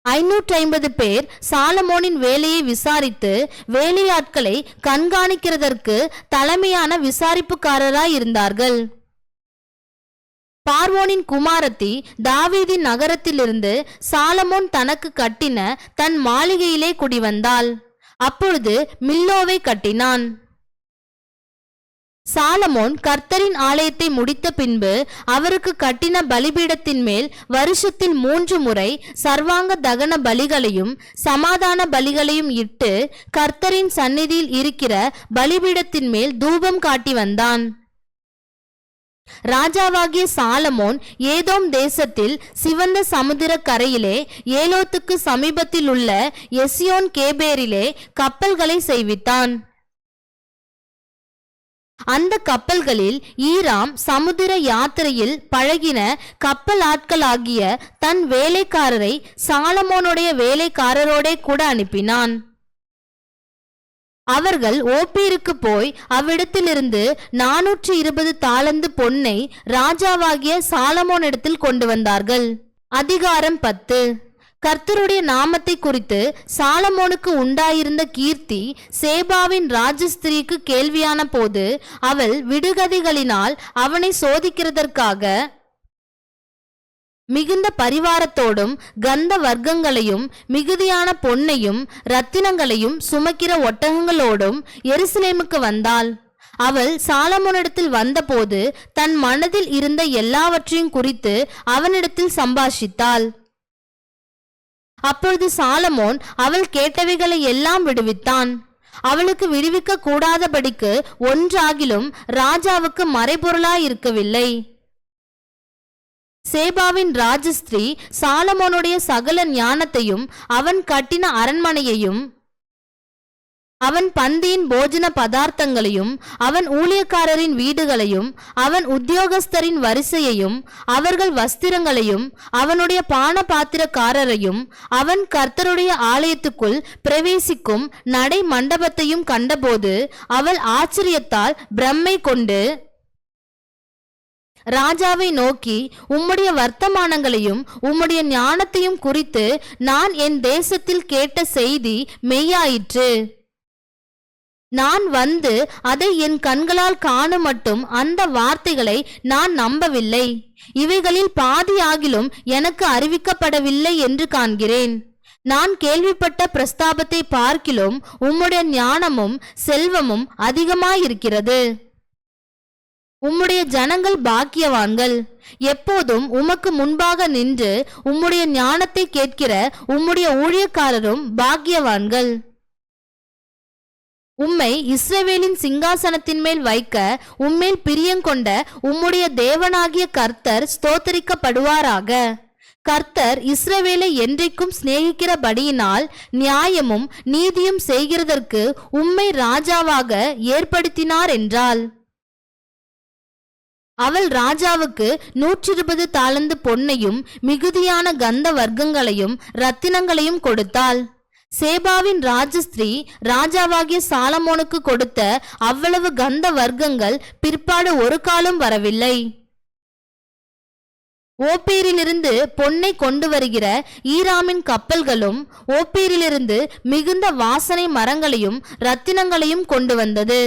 550 பேர் சாலமோனின் வேலையை விசாரித்து வேலையாட்களை கண்காணிக்கிறதற்கு தலைமையான விசாரிப்புக்காரராயிருந்தார்கள். பார்வோனின் குமாரத்தி தாவீதின் நகரத்திலிருந்து சாலமோன் தனக்கு கட்டின தன் மாளிகையிலே குடிவந்தாள். அப்பொழுது மில்லோவை கட்டினான். சாலமோன் கர்த்தரின் ஆலயத்தை முடித்த பின்பு அவருக்கு கட்டின பலிபீடத்தின் மேல் வருஷத்தில் 3 முறை சர்வாங்க தகன பலிகளையும் சமாதான பலிகளையும் இட்டு கர்த்தரின் சந்நிதியில் இருக்கிற பலிபீடத்தின் மேல் தூபம் காட்டி வந்தான். ராஜாவாகிய சாலமோன் ஏதோம் தேசத்தில் சிவந்த சமுத்திர கரையிலே ஏலோத்துக்கு சமீபத்தில் உள்ள எசியோன் கேபேரிலே கப்பல்களை செய்வித்தான். அந்த கப்பல்களில் ஈராம் சமுத்திர யாத்திரையில் பழகின கப்பல் ஆட்களாகிய தன் வேலைக்காரரை சாலமோனுடைய வேலைக்காரரோடே கூட அனுப்பினான். அவர்கள் ஓப்பீருக்கு போய் அவ்விடத்திலிருந்து 420 தாலந்து பொன்னை ராஜாவாகிய சாலமோனிடத்தில் கொண்டு வந்தார்கள். அதிகாரம் 10. கர்த்தருடைய நாமத்தை குறித்து சாலமோனுக்கு உண்டாயிருந்த கீர்த்தி சேபாவின் ராஜஸ்திரிக்கு கேள்வியான போது அவள் விடுகதைகளினால் அவனை சோதிக்கிறதற்காக மிகுந்த பரிவாரத்தோடும் கந்த வர்க்கங்களையும் மிகுதியான பொன்னையும் இரத்தினங்களையும் சுமக்கிற ஒட்டகங்களோடும் எருசலேமுக்கு வந்தாள். அவள் சாலமோனிடத்தில் வந்தபோது தன் மனதில் இருந்த எல்லாவற்றையும் குறித்து அவனிடத்தில் சம்பாஷித்தாள். அப்பொழுது சாலமோன் அவள் கேட்டவைகளை எல்லாம் விடுவித்தான். அவளுக்கு விடுவிக்க கூடாதபடிக்கு ஒன்றாகிலும் ராஜாவுக்கு மறைபொருளாயிருக்கவில்லை. சேபாவின் ராஜஸ்திரீ சாலமோனுடைய சகல ஞானத்தையும், அவன் கட்டின அரண்மனையையும், அவன் பந்தியின் போஜன பதார்த்தங்களையும், அவன் ஊழியக்காரரின் வீடுகளையும், அவன் உத்தியோகஸ்தரின் வரிசையையும், அவர்கள் வஸ்திரங்களையும், அவனுடைய பானபாத்திரக்காரரையும், அவன் கர்த்தருடைய ஆலயத்துக்குள் பிரவேசிக்கும் நடை மண்டபத்தையும் கண்டபோது அவள் ஆச்சரியத்தால் பிரம்மை கொண்டு ராஜாவை நோக்கி, உம்முடைய வர்த்தமானங்களையும் உம்முடைய ஞானத்தையும் குறித்து நான் என் தேசத்தில் கேட்ட செய்தி மெய்யாயிற்று. நான் வந்து அதை என் கண்களால் காணும் மட்டும் அந்த வார்த்தைகளை நான் நம்பவில்லை. இவைகளில் பாதியாகிலும் எனக்கு அறிவிக்கப்படவில்லை என்று காண்கிறேன். நான் கேள்விப்பட்ட பிரஸ்தாபத்தை பார்க்கிலும் உம்முடைய ஞானமும் செல்வமும் அதிகமாயிருக்கிறது. உம்முடைய ஜனங்கள் பாக்கியவான்கள். எப்போதும் உமக்கு முன்பாக நின்று உம்முடைய ஞானத்தை கேட்கிற உம்முடைய ஊழியக்காரரும் பாக்கியவான்கள். உம்மை இஸ்ரவேலின் சிங்காசனத்தின் மேல் வைக்க உம்மேல் பிரியங்கொண்ட உம்முடைய தேவனாகிய கர்த்தர் ஸ்தோத்தரிக்கப்படுவாராக. கர்த்தர் இஸ்ரவேலை என்றைக்கும் சிநேகிக்கிறபடியினால் நியாயமும் நீதியும் செய்கிறதற்கு உம்மை ராஜாவாக ஏற்படுத்தினார் என்றாள். அவள் ராஜாவுக்கு 120 தாலந்து பொன்னையும் மிகுதியான கந்த வர்க்கங்களையும் ரத்தினங்களையும் கொடுத்தாள். சேபாவின் ராஜஸ்திரீ ராஜாவாகிய சாலமோனுக்கு கொடுத்த அவ்வளவு கந்த வர்க்கங்கள் பிற்பாடு ஒரு காலம் வரவில்லை. ஓப்பீரிலிருந்து பொன்னை கொண்டு வருகிற ஈராமின் கப்பல்களும் ஓப்பீரிலிருந்து மிகுந்த வாசனை மரங்களையும் ரத்தினங்களையும் கொண்டு வந்தது.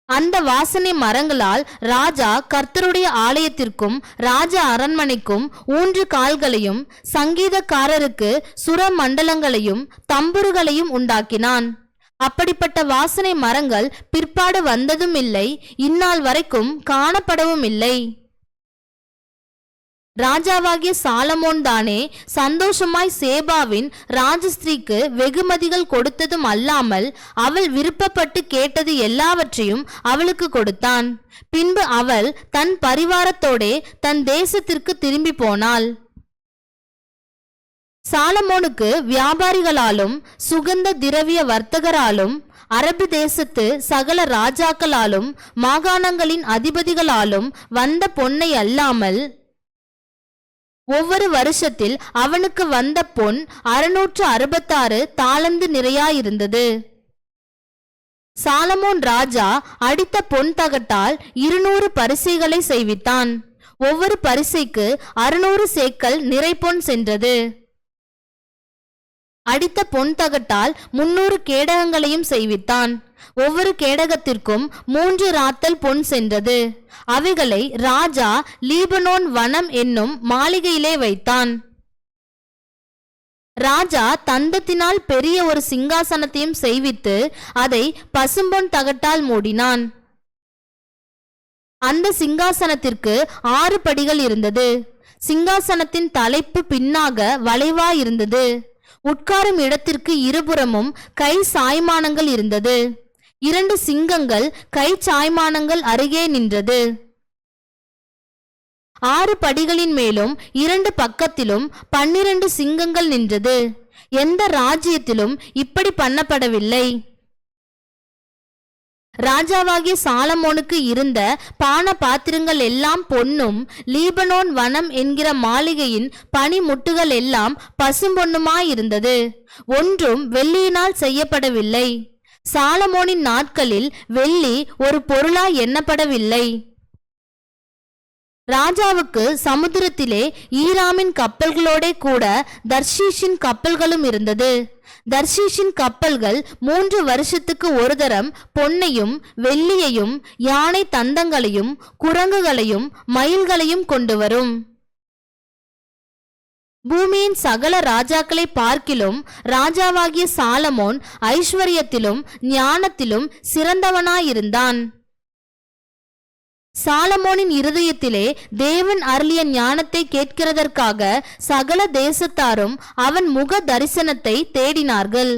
அந்த வாசனை மரங்களால் ராஜா கர்த்தருடைய ஆலயத்திற்கும் ராஜ அரண்மனைக்கும் ஊன்று கால்களையும் சங்கீதக்காரருக்கு சுர மண்டலங்களையும் தம்புருகளையும் உண்டாக்கினான். அப்படிப்பட்ட வாசனை மரங்கள் பிற்பாடு வந்ததும் இல்லை, இந்நாள் வரைக்கும் காணப்படவும் இல்லை. ராஜாவாகிய சாலமோன் தானே சந்தோஷமாய் சேபாவின் ராஜஸ்திரீக்கு வெகுமதிகள் கொடுத்ததும் அல்லாமல் அவள் விருப்பப்பட்டு கேட்டது எல்லாவற்றையும் அவளுக்கு கொடுத்தான். பின்பு அவள் தன் பரிவாரத்தோடே தன் தேசத்திற்கு திரும்பி போனாள். சாலமோனுக்கு வியாபாரிகளாலும் சுகந்த திரவிய வர்த்தகராலும் அரபு தேசத்து சகல ராஜாக்களாலும் மாகாணங்களின் அதிபதிகளாலும் வந்த பொன்னை அல்லாமல் ஒவ்வொரு வருஷத்தில் அவனுக்கு வந்த பொன் 666 தாலந்து நிறையாயிருந்தது. சாலமோன் ராஜா அடித்த பொன் தகட்டால் 200 பரிசைகளை செய்வித்தான். ஒவ்வொரு பரிசைக்கு 600 சேக்கல் நிறைபொன் சென்றது. அடித்த பொன் தகட்டால் 300 கேடகங்களையும் செய்வித்தான். ஒவ்வொரு கேடகத்திற்கும் 3 ராத்தல் பொன் சென்றது. அவைகளை ராஜா லீபனோன் வனம் என்னும் மாளிகையிலே வைத்தான். ராஜா தந்தத்தினால் பெரிய ஒரு சிங்காசனத்தையும் செய்வித்து அதை பசும்பொன் தகட்டால் மூடினான். அந்த சிங்காசனத்திற்கு 6 படிகள் இருந்தது. சிங்காசனத்தின் தலைப்பு பின்னாக வளைவாயிருந்தது. உட்காரும் இடத்திற்கு இருபுறமும் கை சாய்மானங்கள் இருந்தது. 2 சிங்கங்கள் கை சாய்மானங்கள் அருகே நின்றது. 6 படிகளின் மேலும் 2 பக்கத்திலும் 12 சிங்கங்கள் நின்றது. எந்த ராஜ்யத்திலும் இப்படி பண்ணப்படவில்லை. ராஜாவாகிய சாலமோனுக்கு இருந்த பான பாத்திரங்கள் எல்லாம் பொன்னும், லீபனோன் வனம் என்கிற மாளிகையின் பனிமுட்டுகள் எல்லாம் பசும்பொன்னுமாயிருந்தது. ஒன்றும் வெள்ளியினால் செய்யப்படவில்லை. சாலமோனின் நாட்களில் வெள்ளி ஒரு பொருளாய் எண்ணப்படவில்லை. ராஜாவுக்கு சமுத்திரத்திலே ஈராமின் கப்பல்களோட கூட தர்ஷீஷின் கப்பல்களும் இருந்தது. தர்ஷீஷின் கப்பல்கள் 3 வருஷத்துக்கு ஒரு தரம் பொன்னையும் வெள்ளியையும் யானை தந்தங்களையும் குரங்குகளையும் மயில்களையும் கொண்டு வரும். பூமியின் சகல ராஜாக்களை பார்க்கிலும் ராஜாவாகிய சாலமோன் ஐஸ்வர்யத்திலும் ஞானத்திலும் சிறந்தவனாயிருந்தான். சாலமோனின் இருதயத்திலே தேவன் அருளிய ஞானத்தை கேட்கிறதற்காக சகல தேசத்தாரும் அவன் முக தரிசனத்தை தேடினார்கள்.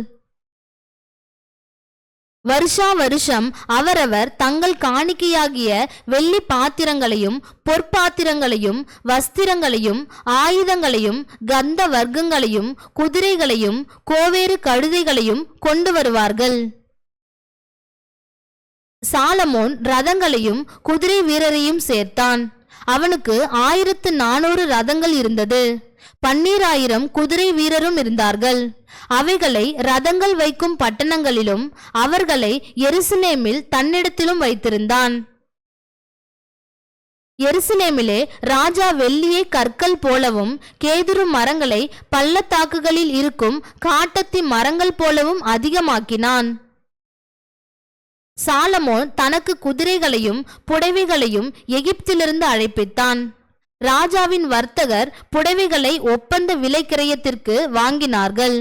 வருஷா வருஷம் அவரவர் தங்கள் காணிக்கையாகிய வெள்ளி பாத்திரங்களையும் பொற்பாத்திரங்களையும் வஸ்திரங்களையும் ஆயுதங்களையும் கந்த வர்க்கங்களையும் குதிரைகளையும் கோவேறு கழுதைகளையும் கொண்டு வருவார்கள். சாலமோன் ரதங்களையும் குதிரை வீரரையும் சேர்த்தான். அவனுக்கு 1400 ரதங்கள் இருந்தது. 12000 குதிரை வீரரும் இருந்தார்கள். அவைகளை ரதங்கள் வைக்கும் பட்டணங்களிலும் அவர்களை எருசலேமில் தன்னிடத்திலும் வைத்திருந்தான். எருசலேமிலே ராஜா வெள்ளியை கற்கள் போலவும் கேதுரு மரங்களை பள்ளத்தாக்குகளில் இருக்கும் காட்டத்தி மரங்கள் போலவும் அதிகமாக்கினான். சாலமோன் தனக்கு குதிரைகளையும் புடவைகளையும் எகிப்திலிருந்து அழைப்பித்தான். ராஜாவின் வர்த்தகர் புடவைகளை ஒப்பந்த விலை கிரயத்திற்கு வாங்கினார்கள்.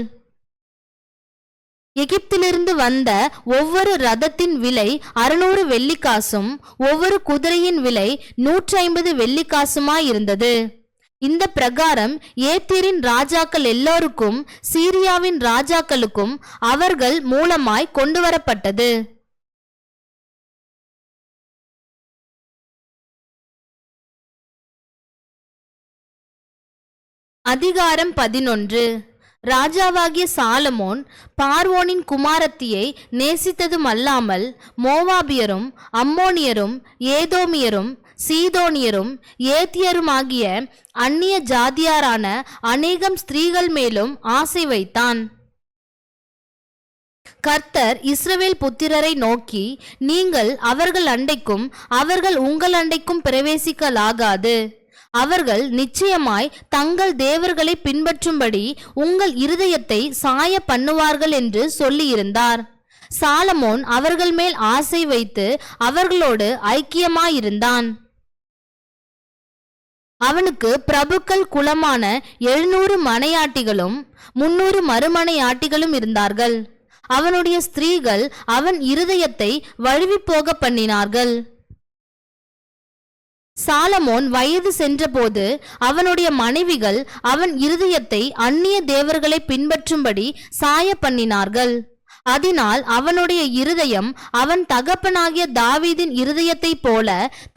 எகிப்திலிருந்து வந்த ஒவ்வொரு ரதத்தின் விலை 600 வெள்ளிக்காசும் ஒவ்வொரு குதிரையின் விலை 150 வெள்ளிக்காசுமாயிருந்தது. இந்த பிரகாரம் ஏத்திரின் ராஜாக்கள் எல்லோருக்கும் சீரியாவின் ராஜாக்களுக்கும் அவர்கள் மூலமாய் கொண்டு வரப்பட்டது. அதிகாரம் 11. ராஜாவாகிய சாலமோன் பார்வோனின் குமாரத்தியை நேசித்ததுமல்லாமல் மோவாபியரும் அம்மோனியரும் ஏதோமியரும் சீதோனியரும் ஏத்தியருமாகிய அந்நிய ஜாதியாரான அநேகம் ஸ்திரீகள் மேலும் ஆசை வைத்தான். கர்த்தர் இஸ்ரவேல் புத்திரரை நோக்கி, நீங்கள் அவர்கள் அண்டைக்கும் அவர்கள் உங்கள் அண்டைக்கும் பிரவேசிக்கலாகாது. அவர்கள் நிச்சயமாய் தங்கள் தேவர்களை பின்பற்றும்படி உங்கள் இருதயத்தை சாய பண்ணுவார்கள் என்று சொல்லியிருந்தார். சாலமோன் அவர்கள் மேல் ஆசை வைத்து அவர்களோடு ஐக்கியமாயிருந்தான். அவனுக்கு பிரபுக்கள் குலமான 700 மனையாட்டிகளும் 300 மறுமனையாட்டிகளும் இருந்தார்கள். அவனுடைய ஸ்திரீகள் அவன் இருதயத்தை வழுவி போக பண்ணினார்கள். சாலமோன் வயது சென்றபோது அவனுடைய மனைவிகள் அவன் இருதயத்தை அந்நிய தேவர்களை பின்பற்றும்படி சாய பண்ணினார்கள். அதனால் அவனுடைய இருதயம் அவன் தகப்பனாகிய தாவீதின் இருதயத்தைப் போல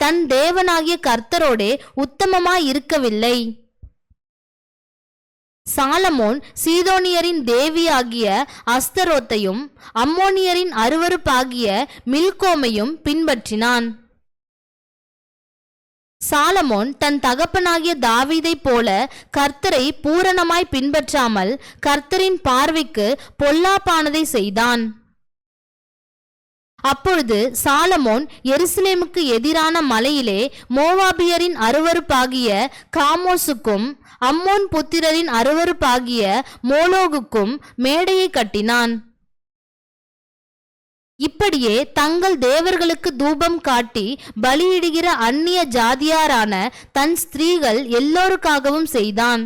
தன் தேவனாகிய கர்த்தரோடே உத்தமமாயிருக்கவில்லை. சாலமோன் சீதோனியரின் தேவியாகிய அஸ்தரோத்தையும் அம்மோனியரின் அருவருப்பாகிய மில்கோமையும் பின்பற்றினான். சாலமோன் தன் தகப்பனாகிய தாவீதைப் போல கர்த்தரை பூரணமாய் பின்பற்றாமல் கர்த்தரின் பார்வைக்கு பொல்லாப்பானதை செய்தான். அப்பொழுது சாலமோன் எருசலேமுக்கு எதிரான மலையிலே மோவாபியரின் அருவருப்பாகிய காமோசுக்கும் அம்மோன் புத்திரரின் அருவருப்பாகிய மோலோகுக்கும் மேடையை கட்டினான். இப்படியே தங்கள் தேவர்களுக்கு தூபம் காட்டி பலியிடுகிற அந்நிய ஜாதியாரான தன் ஸ்திரீகள் எல்லோருக்காகவும் செய்தான்.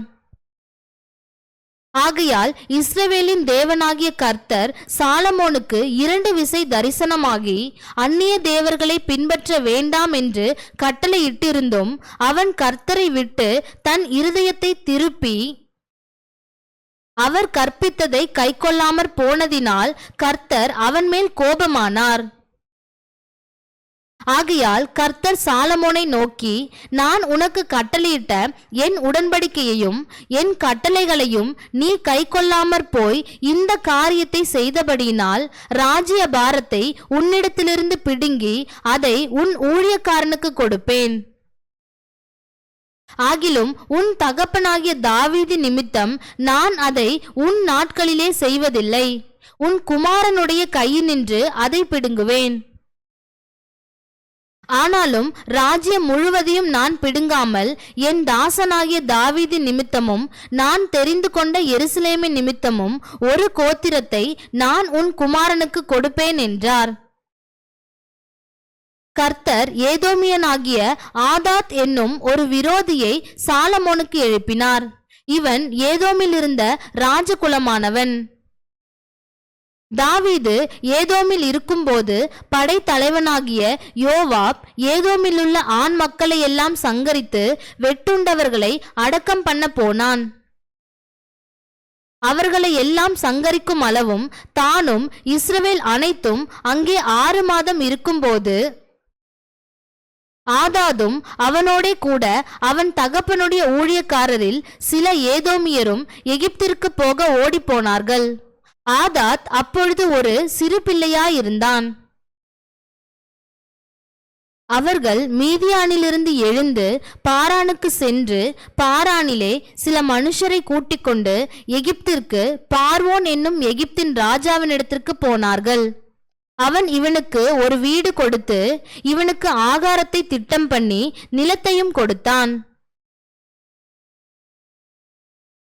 ஆகையால் இஸ்ரவேலின் தேவனாகிய கர்த்தர் சாலமோனுக்கு 2 விசை தரிசனமாகி அந்நிய தேவர்களை பின்பற்ற வேண்டாம் என்று கட்டளையிட்டிருந்தும் அவன் கர்த்தரை விட்டு தன் இருதயத்தை திருப்பி அவர் கற்பித்ததை கைக்கொள்ளாமற் போனதினால் கர்த்தர் அவன் மேல் கோபமானார். ஆகையால் கர்த்தர் சாலமோனை நோக்கி, நான் உனக்கு கட்டளையிட்ட என் உடன்படிக்கையையும் என் கட்டளைகளையும் நீ கைக்கொள்ளாமற் போய் இந்த காரியத்தை செய்தபடியினால் ராஜ்ய பாரத்தை உன்னிடத்திலிருந்து பிடுங்கி அதை உன் ஊழியக்காரனுக்கு கொடுப்பேன். ஆகிலும் உன் தகப்பனாகிய தாவீது நிமித்தம் நான் அதை உன் நாட்களிலே செய்வதில்லை. உன் குமாரனுடைய கையினின்று அதை பிடுங்குவேன். ஆனாலும் ராஜ்யம் முழுவதையும் நான் பிடுங்காமல் என் தாசனாகிய தாவீது நிமித்தமும் நான் தெரிந்து கொண்ட எருசலேமின் நிமித்தமும் ஒரு கோத்திரத்தை நான் உன் குமாரனுக்கு கொடுப்பேன் என்றார். கர்த்தர் ஏதோமியனாகிய ஆதாத் என்னும் ஒரு விரோதியை சாலமோனுக்கு எழுப்பினார். இவன் ஏதோமில் இருந்த ராஜகுலமானவன். தாவீது ஏதோமில் இருக்கும்போது படைத்தலைவனாகிய யோவாப் ஏதோமிலுள்ள ஆண் மக்களை எல்லாம் சங்கரித்து வெட்டுண்டவர்களை அடக்கம் பண்ண போனான். அவர்களை எல்லாம் சங்கரிக்கும் அளவும் தானும் இஸ்ரவேல் அனைத்தும் அங்கே 6 மாதம் இருக்கும்போது ஆதாதும் அவனோடே கூட அவன் தகப்பனுடைய ஊழியக்காரரில் சில ஏதோமியரும் எகிப்திற்கு போக ஓடிப்போனார்கள். ஆதாத் அப்பொழுது ஒரு சிறு பிள்ளையாயிருந்தான். அவர்கள் மீதியானிலிருந்து எழுந்து பாரானுக்கு சென்று பாரானிலே சில மனுஷரை கூட்டிக் கொண்டு எகிப்திற்கு பார்வோன் என்னும் எகிப்தின் ராஜாவினிடத்திற்கு போனார்கள். அவன் இவனுக்கு ஒரு வீடு கொடுத்து இவனுக்கு ஆகாரத்தை திட்டம் பண்ணி நிலத்தையும் கொடுத்தான்.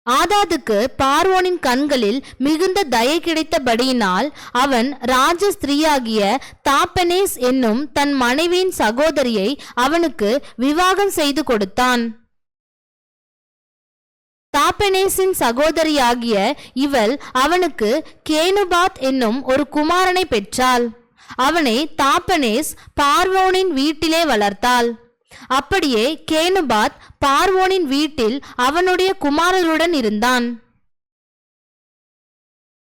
ஆதாதுக்கு பார்வோனின் கண்களில் மிகுந்த தயை கிடைத்தபடியினால் அவன் ராஜ ஸ்திரீயாகிய தாப்பெனேஸ் என்னும் தன் மனைவியின் சகோதரியை அவனுக்கு விவாகம் செய்து கொடுத்தான். தாப்பெனேசின் சகோதரியாகிய இவள் அவனுக்கு கேனுபாத் என்னும் ஒரு குமாரனை பெற்றாள். அவனை தாப்பெனேஸ் பார்வோனின் வீட்டிலே வளர்த்தாள். அப்படியே கேனுபாத் பார்வோனின் வீட்டில் அவனுடைய குமாரர்களுடன் இருந்தான்.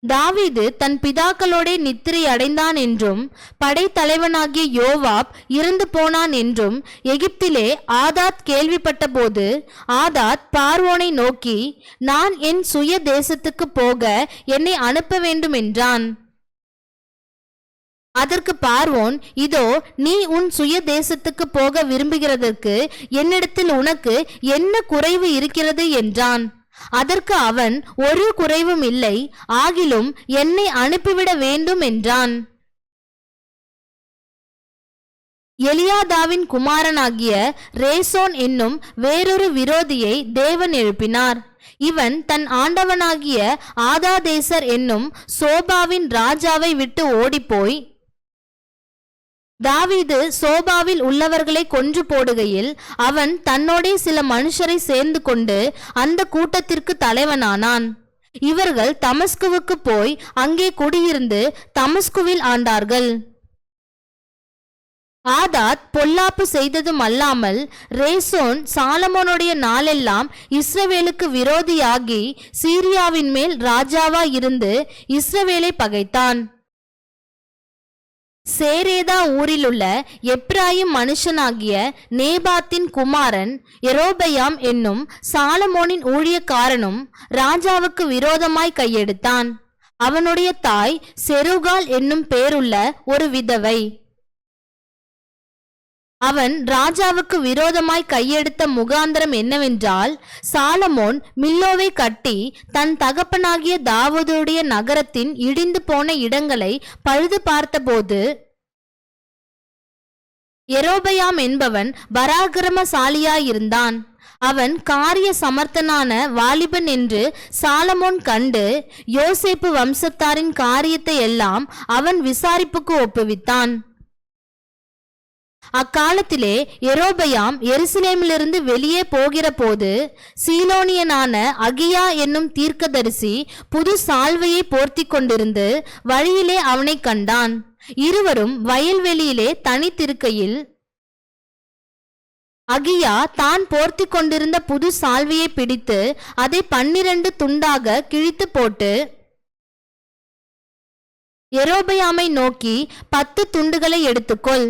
தாவீது தன் பிதாக்களோடே நித்திரை அடைந்தான் என்றும் படைத்தலைவனாகிய யோவாப் இறந்து போனான் என்றும் எகிப்திலே ஆதாத் கேள்விப்பட்டபோது ஆதாத் பார்வோனை நோக்கி, நான் என் சுய தேசத்துக்கு போக என்னை அனுப்ப வேண்டும் என்றான். அதற்கு பார்வோன், இதோ நீ உன் சுய தேசத்துக்கு போக விரும்புகிறதற்கு என்னிடத்தில் உனக்கு என்ன குறைவு இருக்கிறது என்றான். அதற்கு அவன், ஒரு குறைவும் இல்லை, ஆகிலும் என்னை அனுப்பிவிட வேண்டும் என்றான். எலியாதாவின் குமாரனாகிய ரேசோன் என்னும் வேறொரு விரோதியை தேவன் எழுப்பினார். இவன் தன் ஆண்டவனாகிய ஆதாதேசர் என்னும் சோபாவின் ராஜாவை விட்டு ஓடிப்போய் தாவீது சோபாவில் உள்ளவர்களை கொன்று போடுகையில் அவன் தன்னோடே சில மனுஷரை சேர்ந்து கொண்டு அந்த கூட்டத்திற்கு தலைவனானான். இவர்கள் தமஸ்குவுக்கு போய் அங்கே குடியிருந்து தமஸ்குவில் ஆண்டார்கள். ஆதாத் பொல்லாப்பு செய்ததும் அல்லாமல் ரேசோன் சாலமோனுடைய நாளெல்லாம் இஸ்ரவேலுக்கு விரோதியாகி சீரியாவின் மேல் ராஜாவாய் இருந்து இஸ்ரவேலை பகைத்தான். சேரேதா ஊரிலுள்ள எப்ராயிம் மனுஷனாகிய நேபாத்தின் குமாரன் எரோபெயாம் என்னும் சாலமோனின் ஊழியக்காரனும் ராஜாவுக்கு விரோதமாய் கையெடுத்தான். அவனுடைய தாய் செருகால் என்னும் பேருள்ள ஒரு விதவை. அவன் ராஜாவுக்கு விரோதமாய் கையெடுத்த முகாந்திரம் என்னவென்றால், சாலமோன் மில்லோவை கட்டி தன் தகப்பனாகிய தாவீதுடைய நகரத்தின் இடிந்து போன இடங்களை பழுது பார்த்தபோது எரோபெயாம் என்பவன் பராக்கிரமசாலியாயிருந்தான். அவன் காரிய சமர்த்தனான வாலிபன் என்று சாலமோன் கண்டு யோசேப்பு வம்சத்தாரின் காரியத்தை எல்லாம் அவன் விசாரிப்புக்கு ஒப்புவித்தான். அக்காலத்திலே எரோபெயாம் எருசலேமிலிருந்து வெளியே போகிற போது சீலோனியனான அகியா என்னும் தீர்க்கதரிசி புது சால்வையை போர்த்தி கொண்டிருந்து வழியிலே அவனை கண்டான். இருவரும் வயல்வெளியிலே தனித்திருக்கையில் அகியா தான் போர்த்தி கொண்டிருந்த புது சால்வையை பிடித்து அதை 12 துண்டாக கிழித்து போட்டு எரோபெயாமை நோக்கி, 10 துண்டுகளை எடுத்துக்கொள்.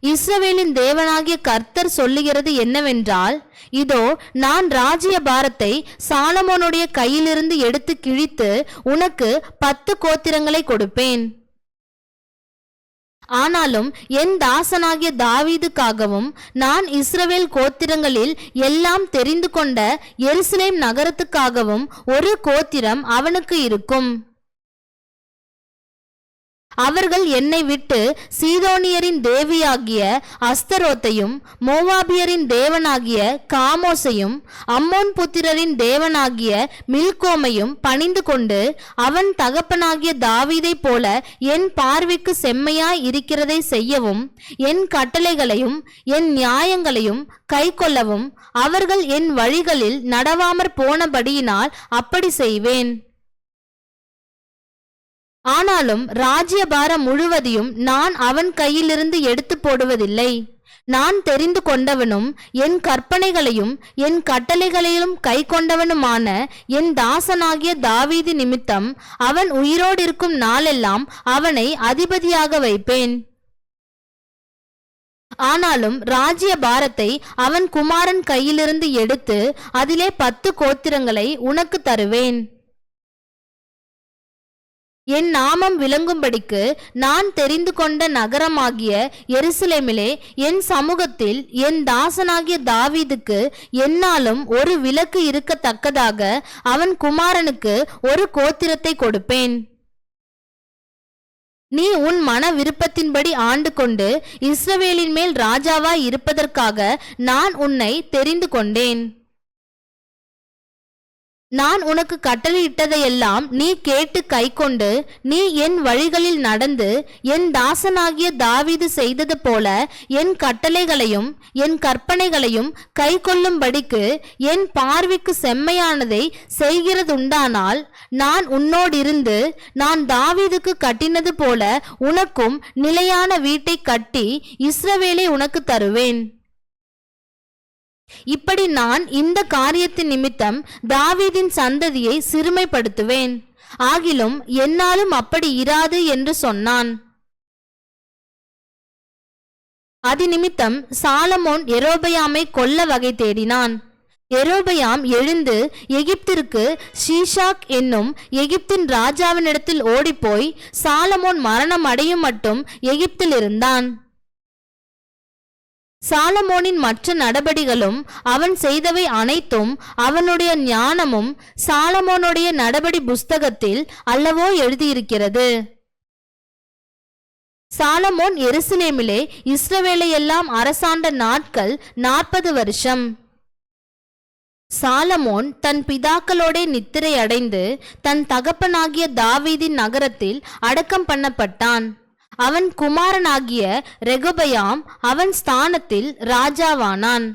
இஸ்ரவேலின் தேவனாகிய கர்த்தர் சொல்லுகிறது என்னவென்றால், இதோ நான் ராஜ்ய பாரத்தை சாலமோனுடைய கையிலிருந்து எடுத்து கிழித்து உனக்கு 10 கோத்திரங்களை கொடுப்பேன். ஆனாலும் என் தாசனாகிய தாவீதுக்காகவும் நான் இஸ்ரவேல் கோத்திரங்களில் எல்லாம் தெரிந்து கொண்ட எருசலேம் நகரத்துக்காகவும் ஒரு கோத்திரம் அவனுக்கு இருக்கும். அவர்கள் என்னை விட்டு சீதோனியரின் தேவியாகிய அஸ்தரோத்தையும் மோவாபியரின் தேவனாகிய காமோசையும் அம்மோன் புத்திரரின் தேவனாகிய மில்கோமையும் பணிந்து கொண்டு அவன் தகப்பனாகிய தாவீதை போல என் பார்வைக்கு செம்மையாய் இருக்கிறதை செய்யவும் என் கட்டளைகளையும் என் நியாயங்களையும் கைக்கொள்ளவும் அவர்கள் என் வழிகளில் நடவாமற் போனபடியினால் அப்படி செய்வேன். ஆனாலும் ராஜ்யபாரம் முழுவதையும் நான் அவன் கையிலிருந்து எடுத்து போடுவதில்லை. நான் தெரிந்து கொண்டவனும் என் கற்பனைகளையும் என் கட்டளைகளையும் கை கொண்டவனுமான என் தாசனாகிய தாவீது நிமித்தம் அவன் உயிரோடு இருக்கும் நாளெல்லாம் அவனை அதிபதியாக வைப்பேன். ஆனாலும் ராஜ்ய பாரத்தை அவன் குமாரன் கையிலிருந்து எடுத்து அதிலே 10 கோத்திரங்களை உனக்கு தருவேன். என் நாமம் விளங்கும்படிக்கு நான் தெரிந்து கொண்ட நகரமாகிய எருசலேமிலே என் சமூகத்தில் என் தாசனாகிய தாவீதுக்கு எந்நாளும் ஒரு விலக்கு இருக்கத்தக்கதாக அவன் குமாரனுக்கு ஒரு கோத்திரத்தை கொடுப்பேன். நீ உன் மன விருப்பத்தின்படி ஆண்டு கொண்டு இஸ்ரவேலின் மேல் ராஜாவாய் இருப்பதற்காக நான் உன்னை தெரிந்து கொண்டேன். நான் உனக்கு கட்டளையிட்டதையெல்லாம் நீ கேட்டு கைக்கொண்டு நீ என் வழிகளில் நடந்து என் தாசனாகிய தாவீது செய்தது போல என் கட்டளைகளையும் என் கற்பனைகளையும் கை கொள்ளும்படிக்கு என் பார்வைக்கு செம்மையானதை செய்கிறதுண்டானால் நான் உன்னோடிருந்து நான் தாவீதுக்கு கட்டினது போல உனக்கும் நிலையான வீட்டை கட்டி இஸ்ரவேலை உனக்கு தருவேன். இப்படி நான் இந்த காரியத்தின் நிமித்தம் தாவீதின் சந்ததியை சிறுமைப்படுத்துவேன். ஆகிலும் என்னாலும் அப்படி இராது என்று சொன்னான். அதிநிமித்தம் சாலமோன் யெரொபெயாமை கொல்ல வகை தேடினான். யெரொபெயாம் எழுந்து எகிப்திற்கு ஷீஷாக் என்னும் எகிப்தின் ராஜாவினிடத்தில் ஓடிப்போய் சாலமோன் மரணம் அடையும் மட்டும் எகிப்தில் இருந்தான். சாலமோனின் மற்ற நடபடிகளும் அவன் செய்தவை அனைத்தும் அவனுடைய ஞானமும் சாலமோனுடைய நடபடி புஸ்தகத்தில் அல்லவோ எழுதியிருக்கிறது. சாலமோன் எருசலேமிலே இஸ்ரவேலையெல்லாம் அரசாண்ட நாட்கள் 40 வருஷம். சாலமோன் தன் பிதாக்களோடே நித்திரை அடைந்து தன் தகப்பனாகிய தாவீதின் நகரத்தில் அடக்கம் பண்ணப்பட்டான். அவன் குமாரனாகிய ரெகொபெயாம் அவன் ஸ்தானத்தில் ராஜாவானான்.